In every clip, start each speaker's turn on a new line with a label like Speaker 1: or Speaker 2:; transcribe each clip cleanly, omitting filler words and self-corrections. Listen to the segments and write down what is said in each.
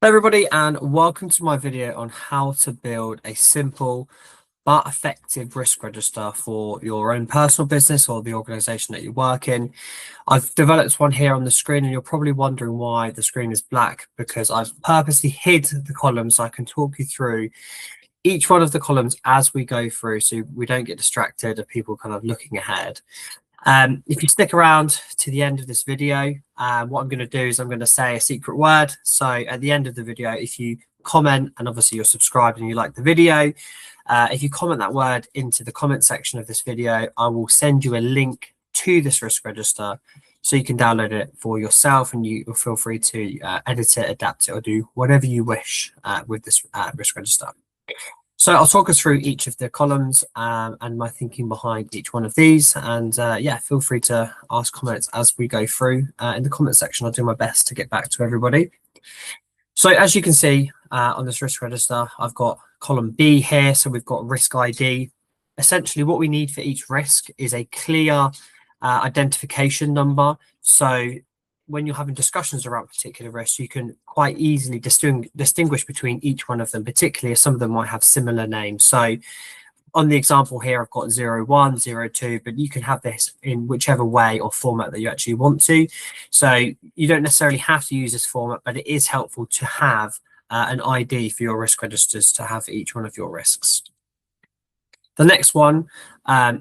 Speaker 1: Hello everybody and welcome to my video on how to build a simple but effective risk register for your own personal business or the organization that you work in. I've developed one here on the screen and you're probably wondering why the screen is black because I've purposely hid the columns so I can talk you through each one of the columns as we go through so we don't get distracted of people kind of looking ahead. If you stick around to the end of this video, what I'm going to do is I'm going to say a secret word. So at the end of the video, if you comment and obviously you're subscribed and you like the video, if you comment that word into the comment section of this video, I will send you a link to this risk register so you can download it for yourself and you feel free to edit it, adapt it, or do whatever you wish with this risk register. So I'll talk us through each of the columns and my thinking behind each one of these. And yeah, feel free to ask comments as we go through. In the comment section, I'll do my best to get back to everybody. So as you can see on this risk register, I've got column B here. So we've got risk ID. Essentially, what we need for each risk is a clear identification number. So when you're having discussions around particular risks, you can quite easily distinguish between each one of them, particularly as some of them might have similar names. So on the example here, I've got 01, 02, but you can have this in whichever way or format that you actually want to. So you don't necessarily have to use this format, but it is helpful to have an ID for your risk registers to have for each one of your risks. The next one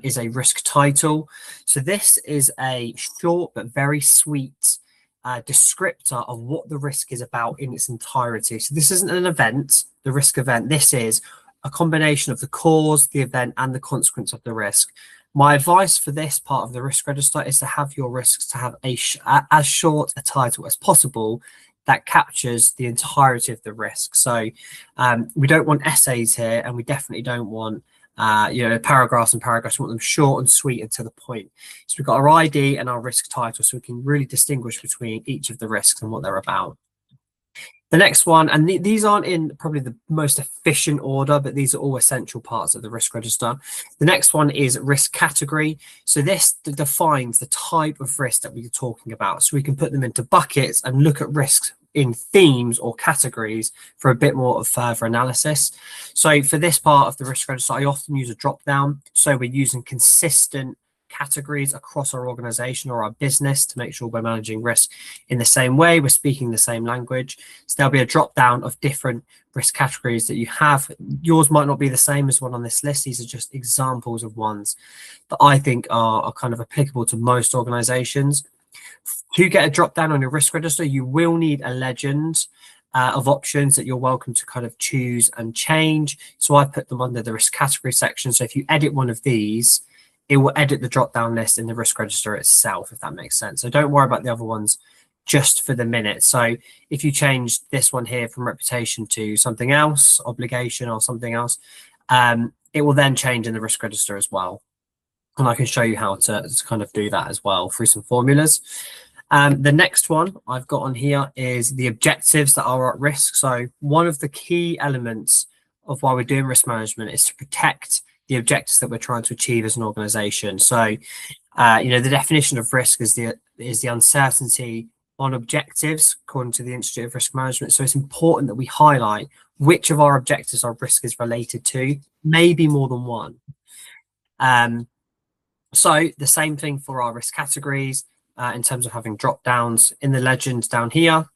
Speaker 1: is a risk title. So this is a short but very sweet descriptor of what the risk is about in its entirety. So this isn't an event, the risk event. This is a combination of the cause, the event, and the consequence of the risk. My advice for this part of the risk register is to have your risks to have as short a title as possible that captures the entirety of the risk. So we don't want essays here, and we definitely don't want paragraphs and paragraphs. We want them short and sweet and to the point. So we've got our ID and our risk title, so we can really distinguish between each of the risks and what they're about. The next one, and these aren't in probably the most efficient order, but these are all essential parts of the risk register. The next one is risk category. So this defines the type of risk that we're talking about. So we can put them into buckets and look at risks in themes or categories for a bit more of further analysis. So for this part of the risk register, I often use a drop down. So we're using consistent categories across our organization or our business to make sure we're managing risk in the same way, we're speaking the same language. So there'll be a drop down of different risk categories that you have. Yours might not be the same as one on this list. These are just examples of ones that I think are kind of applicable to most organizations. To get a drop down on your risk register, you will need a legend of options that you're welcome to kind of choose and change. So I put them under the risk category section. So if you edit one of these, it will edit the drop down list in the risk register itself, if that makes sense. So don't worry about the other ones just for the minute. So if you change this one here from reputation to something else, obligation or something else, it will then change in the risk register as well. And I can show you how to kind of do that as well through some formulas. The next one I've got on here is the objectives that are at risk. So one of the key elements of why we're doing risk management is to protect the objectives that we're trying to achieve as an organization. So, the definition of risk is the uncertainty on objectives, according to the Institute of Risk Management. So it's important that we highlight which of our objectives our risk is related to, maybe more than one. So the same thing for our risk categories in terms of having drop downs in the legend down here.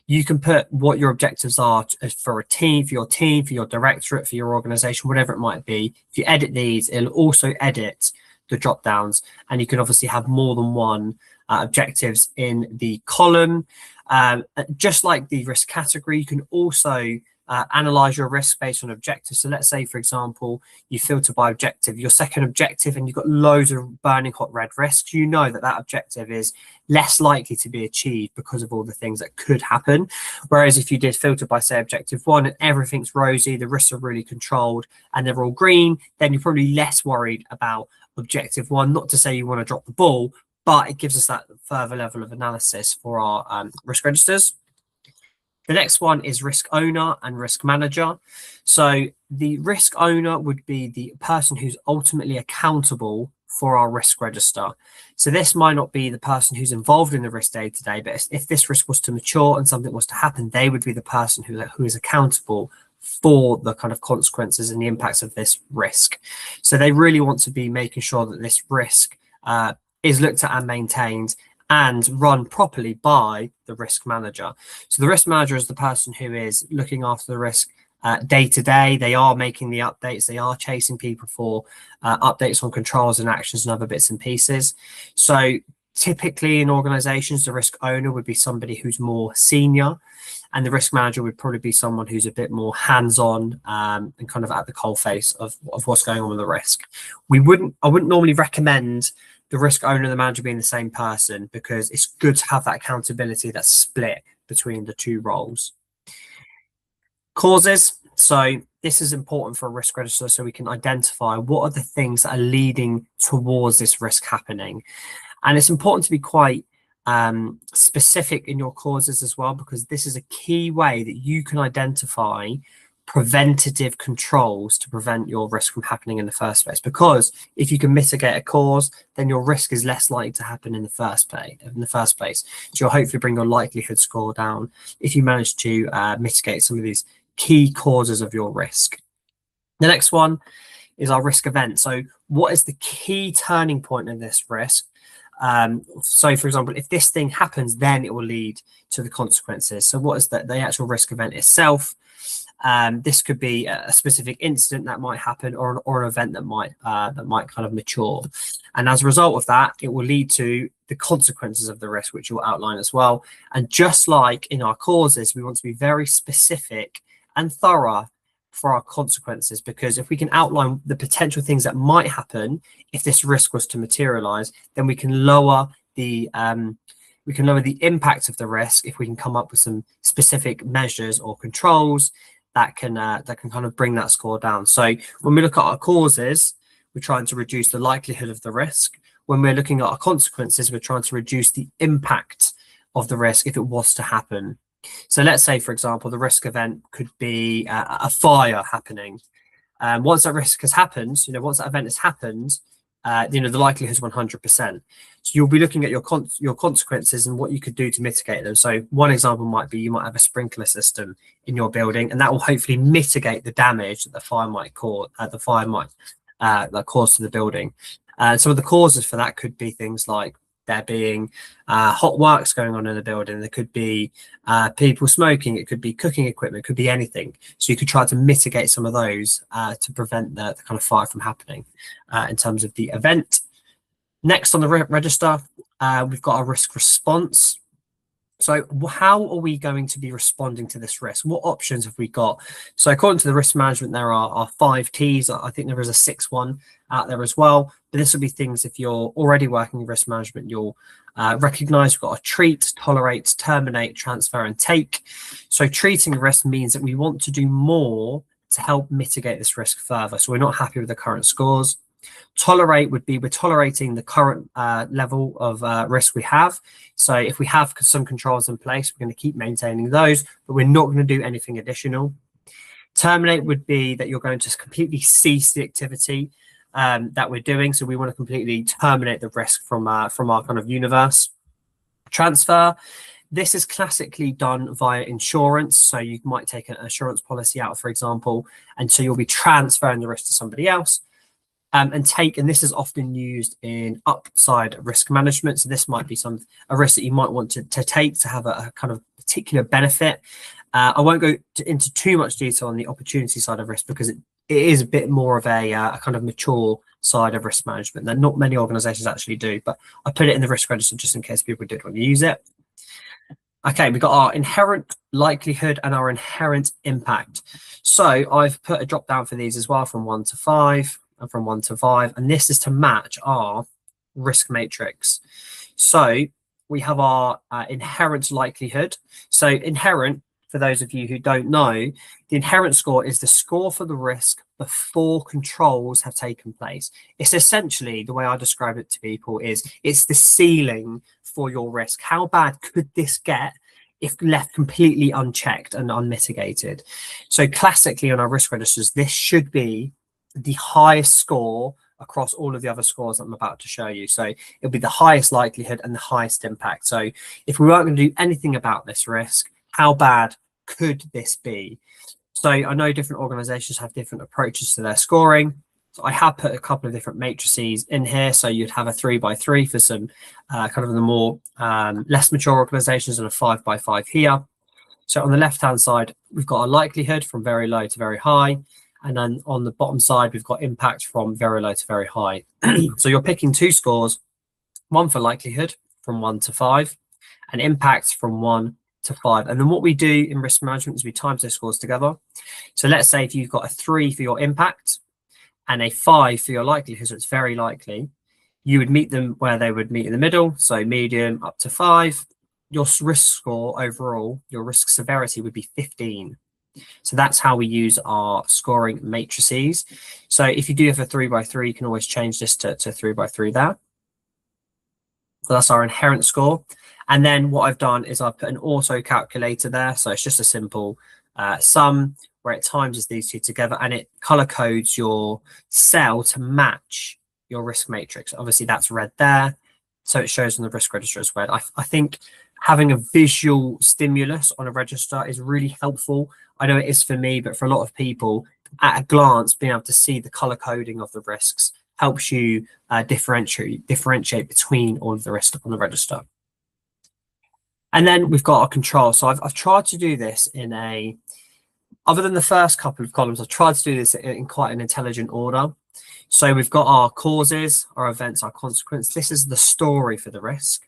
Speaker 1: You can put what your objectives are for a team, for your directorate, for your organization, whatever it might be. If you edit these, it'll also edit the drop downs, and you can obviously have more than one objectives in the column. Just like the risk category, you can also analyze your risk based on objectives. So let's say, for example, you filter by objective, your second objective, and you've got loads of burning hot red risks. You know that that objective is less likely to be achieved because of all the things that could happen. Whereas if you did filter by, say, objective one and everything's rosy, the risks are really controlled and they're all green, then you're probably less worried about objective one. Not to say you want to drop the ball, but it gives us that further level of analysis for our risk registers. The next one is risk owner and risk manager. So the risk owner would be the person who's ultimately accountable for our risk register. So this might not be the person who's involved in the risk day to day, but if this risk was to mature and something was to happen, they would be the person who is accountable for the kind of consequences and the impacts of this risk. So they really want to be making sure that this risk is looked at and maintained and run properly by the risk manager. So the risk manager is the person who is looking after the risk day to day. They are making the updates. They are chasing people for updates on controls and actions and other bits and pieces. So typically in organizations, the risk owner would be somebody who's more senior, and the risk manager would probably be someone who's a bit more hands-on and kind of at the coalface of what's going on with the risk. I wouldn't normally recommend the risk owner and the manager being the same person, because it's good to have that accountability that's split between the two roles. Causes. So this is important for a risk register, so we can identify what are the things that are leading towards this risk happening. And it's important to be quite specific in your causes as well, because this is a key way that you can identify preventative controls to prevent your risk from happening in the first place. Because if you can mitigate a cause, then your risk is less likely to happen in the first place. So you'll hopefully bring your likelihood score down if you manage to mitigate some of these key causes of your risk. The next one is our risk event. So what is the key turning point in this risk? So for example, if this thing happens, then it will lead to the consequences. So what is the actual risk event itself? This could be a specific incident that might happen, or an event that might kind of mature, and as a result of that, it will lead to the consequences of the risk, which you'll outline as well. And just like in our causes, we want to be very specific and thorough for our consequences, because if we can outline the potential things that might happen if this risk was to materialize, then we can lower the impact of the risk if we can come up with some specific measures or controls that can kind of bring that score down. So when we look at our causes, we're trying to reduce the likelihood of the risk. When we're looking at our consequences, we're trying to reduce the impact of the risk if it was to happen. So let's say, for example, the risk event could be a fire happening. Once that risk has happened, once that event has happened, the likelihood is 100%. So you'll be looking at your consequences and what you could do to mitigate them. So one example might be you might have a sprinkler system in your building, and that will hopefully mitigate the damage that the fire might cause. Cause to the building. Some of the causes for that could be things like there being hot works going on in the building. There could be people smoking. It could be cooking equipment. It could be anything. So you could try to mitigate some of those to prevent the kind of fire from happening in terms of the event. Next on the register, we've got our risk response. So how are we going to be responding to this risk? What options have we got? So according to the risk management, there are 5 T's. I think there is a 6th one out there as well. But this will be things, if you're already working with risk management, you'll recognize we've got to treat, tolerate, terminate, transfer, and take. So treating risk means that we want to do more to help mitigate this risk further. So we're not happy with the current scores. Tolerate would be we're tolerating the current level of risk we have. So if we have some controls in place, we're going to keep maintaining those, but we're not going to do anything additional. Terminate would be that you're going to completely cease the activity that we're doing. So we want to completely terminate the risk from our kind of universe. Transfer. This is classically done via insurance. So you might take an insurance policy out, for example, and so you'll be transferring the risk to somebody else. And this is often used in upside risk management. So this might be a risk that you might want to take to have a kind of particular benefit. I won't go into too much detail on the opportunity side of risk, because it is a bit more of a kind of mature side of risk management that not many organizations actually do, but I put it in the risk register just in case people did want to use it. Okay, we've got our inherent likelihood and our inherent impact. So I've put a drop down for these as well, from 1 to 5 and from 1 to 5, and this is to match our risk matrix. So we have our inherent likelihood. So inherent, for those of you who don't know, the inherent score is the score for the risk before controls have taken place. It's essentially, the way I describe it to people is, it's the ceiling for your risk. How bad could this get if left completely unchecked and unmitigated? So classically on our risk registers, this should be the highest score across all of the other scores I'm about to show you. So it'll be the highest likelihood and the highest impact. So if we weren't going to do anything about this risk, how bad could this be? So I know different organizations have different approaches to their scoring. So I have put a couple of different matrices in here. So you'd have a 3x3 for some kind of the more less mature organizations, and a 5x5 here. So on the left-hand side, we've got a likelihood from very low to very high. And then on the bottom side, we've got impact from very low to very high. So you're picking two scores, one for likelihood from 1 to 5, and impact from 1 to 5. And then what we do in risk management is we times those scores together. So let's say if you've got a 3 for your impact and a 5 for your likelihood, so it's very likely, you would meet them where they would meet in the middle. So medium up to 5. Your risk score overall, your risk severity would be 15. So that's how we use our scoring matrices. So if you do have a 3x3, you can always change this to 3x3 there. So that's our inherent score. And then what I've done is I've put an auto calculator there. So it's just a simple sum where it times these two together, and it color codes your cell to match your risk matrix. Obviously that's red there. So it shows on the risk register as red. I think having a visual stimulus on a register is really helpful. I know it is for me, but for a lot of people, at a glance, being able to see the color coding of the risks helps you differentiate between all of the risks on the register. And then we've got our control. So I've tried to do this in a, other than the first couple of columns, I've tried to do this in quite an intelligent order. So we've got our causes, our events, our consequence. This is the story for the risk.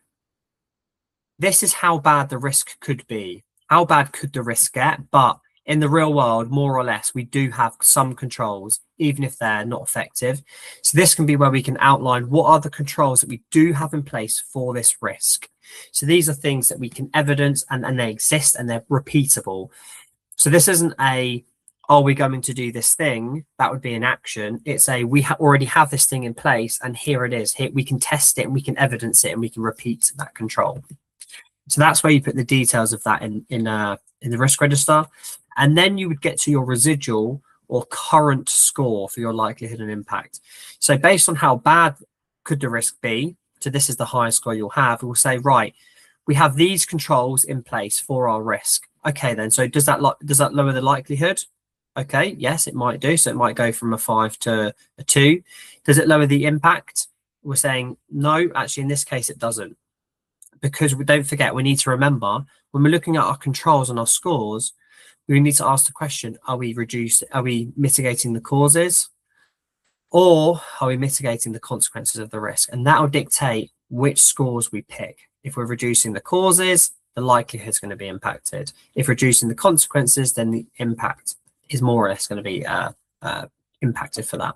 Speaker 1: This is how bad the risk could be. How bad could the risk get? But in the real world, more or less, we do have some controls, even if they're not effective. So this can be where we can outline what are the controls that we do have in place for this risk. So these are things that we can evidence, and they exist and they're repeatable. So this isn't a, are we going to do this thing? That would be an action. It's a, we already have this thing in place, and here it is. Here we can test it and we can evidence it and we can repeat that control. So that's where you put the details of that in the risk register. And then you would get to your residual or current score for your likelihood and impact. So based on how bad could the risk be, so this is the highest score you'll have, we'll say, right, we have these controls in place for our risk. Okay, then, so does that lower the likelihood? Okay, yes, it might do. So it might go from a 5 to a 2. Does it lower the impact? We're saying, no, actually, in this case, it doesn't. Because we don't forget, we need to remember, when we're looking at our controls and our scores, we need to ask the question, are we mitigating the causes, or are we mitigating the consequences of the risk? And that will dictate which scores we pick. If we're reducing the causes, the likelihood is going to be impacted. If reducing the consequences, then the impact is more or less going to be impacted for that.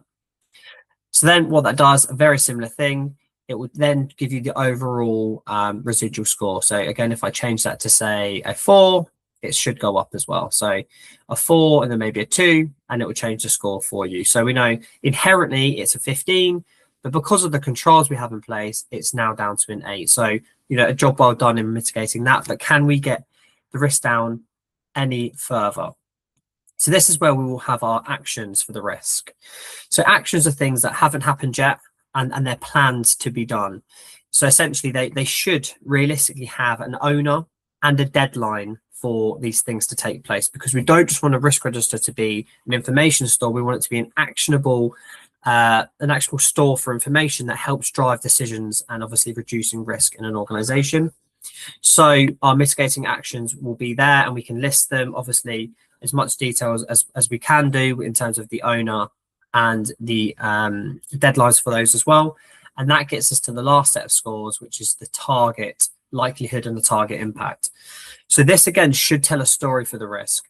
Speaker 1: So then what that does, a very similar thing, it would then give you the overall residual score. So again, if I change that to say a 4, it should go up as well. So a 4 and then maybe a 2, and it will change the score for you. So we know inherently it's a 15, but because of the controls we have in place, it's now down to an 8. So, you know, a job well done in mitigating that, but can we get the risk down any further? So this is where we will have our actions for the risk. So actions are things that haven't happened yet, and they're planned to be done. So essentially they should realistically have an owner and a deadline for these things to take place, because we don't just want a risk register to be an information store. We want it to be an actionable store for information that helps drive decisions and obviously reducing risk in an organization. So our mitigating actions will be there, and we can list them, obviously, as much detail as we can do in terms of the owner and the deadlines for those as well. And that gets us to the last set of scores, which is the target likelihood and the target impact. So this, again, should tell a story for the risk.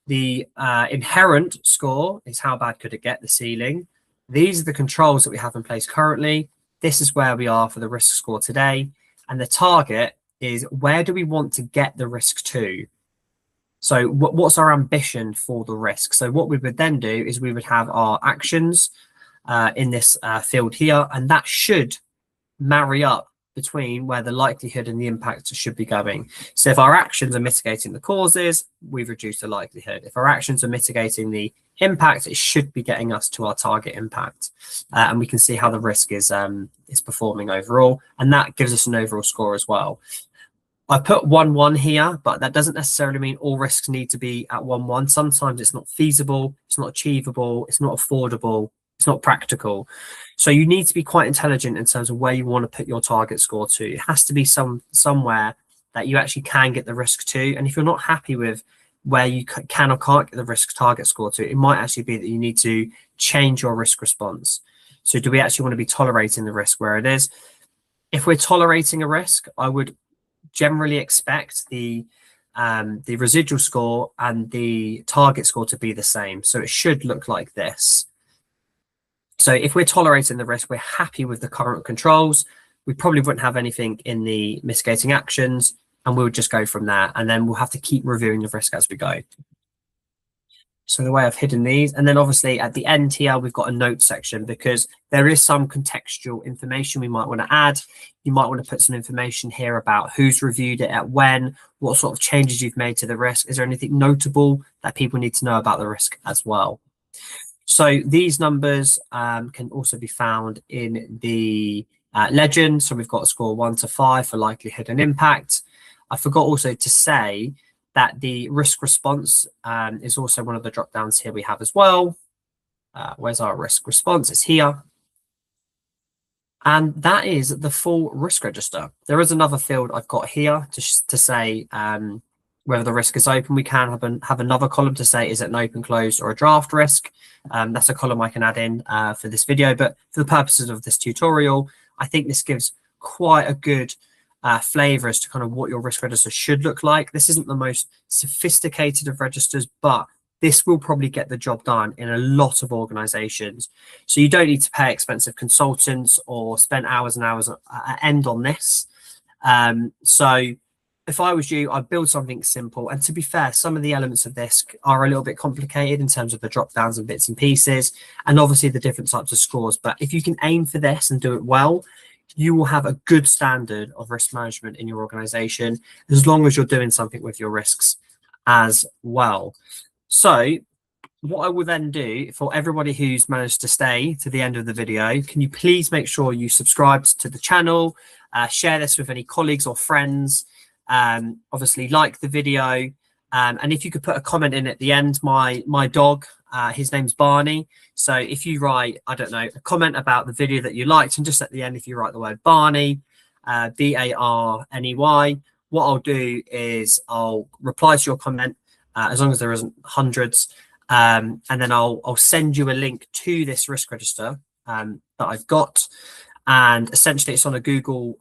Speaker 1: The inherent score is how bad could it get, the ceiling. These are the controls that we have in place currently. This is where we are for the risk score today. And the target is, where do we want to get the risk to? So what's our ambition for the risk? So what we would then do is we would have our actions in this field here, and that should marry up between where the likelihood and the impact should be going. So if our actions are mitigating the causes, we've reduced the likelihood. If our actions are mitigating the impact, it should be getting us to our target impact. And we can see how the risk is performing overall. And that gives us an overall score as well. I put 1-1 here, but that doesn't necessarily mean all risks need to be at 1-1. Sometimes it's not feasible, it's not achievable, it's not affordable, it's not practical. So you need to be quite intelligent in terms of where you want to put your target score to. It has to be somewhere that you actually can get the risk to. And if you're not happy with where you can or can't get the risk target score to, it might actually be that you need to change your risk response. So do we actually want to be tolerating the risk where it is? If we're tolerating a risk, I would generally expect the residual score and the target score to be the same. So it should look like this. So if we're tolerating the risk, we're happy with the current controls, we probably wouldn't have anything in the mitigating actions, and we'll just go from there. And then we'll have to keep reviewing the risk as we go. So the way I've hidden these, and then obviously at the end here, we've got a notes section because there is some contextual information we might want to add. You might want to put some information here about who's reviewed it at when, what sort of changes you've made to the risk. Is there anything notable that people need to know about the risk as well? So these numbers can also be found in the legend. So we've got a score 1 to 5 for likelihood and impact. I forgot also to say that the risk response is also one of the drop downs here we have as well. Where's our risk response? It's here. And that is the full risk register. There is another field I've got here to say whether the risk is open. We can have another column to say, is it an open, closed, or a draft risk? That's a column I can add in for this video. But for the purposes of this tutorial, I think this gives quite a good flavor as to kind of what your risk register should look like. This isn't the most sophisticated of registers, but this will probably get the job done in a lot of organizations. So you don't need to pay expensive consultants or spend hours and hours at end on this. So if I was you, I'd build something simple. And to be fair, some of the elements of this are a little bit complicated in terms of the drop downs and bits and pieces, and obviously the different types of scores. But if you can aim for this and do it well, you will have a good standard of risk management in your organization, as long as you're doing something with your risks as well. So what I will then do for everybody who's managed to stay to the end of the video, can you please make sure you subscribe to the channel, share this with any colleagues or friends, obviously like the video, and if you could put a comment in at the end. My dog, his name's Barney, so if you write, I don't know, a comment about the video that you liked, and just at the end if you write the word Barney, B-A-R-N-E-Y, what I'll do is I'll reply to your comment, as long as there isn't hundreds, and then I'll send you a link to this risk register that I've got, and essentially it's on a Google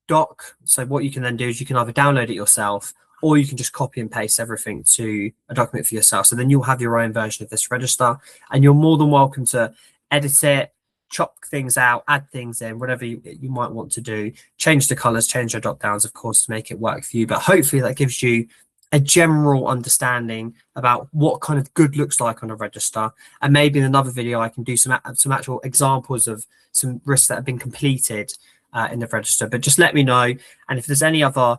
Speaker 1: doc. So what you can then do is you can either download it yourself, or you can just copy and paste everything to a document for yourself. So then you'll have your own version of this register, and you're more than welcome to edit it, chop things out, add things in, whatever you might want to do, change the colors, change your drop downs, of course, to make it work for you. But hopefully that gives you a general understanding about what kind of good looks like on a register. And maybe in another video, I can do some actual examples of some risks that have been completed in the register. But just let me know. And if there's any other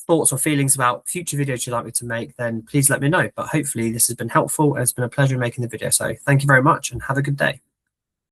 Speaker 1: thoughts or feelings about future videos you'd like me to make, then please let me know. But hopefully this has been helpful, and it's been a pleasure making the video. So thank you very much and have a good day.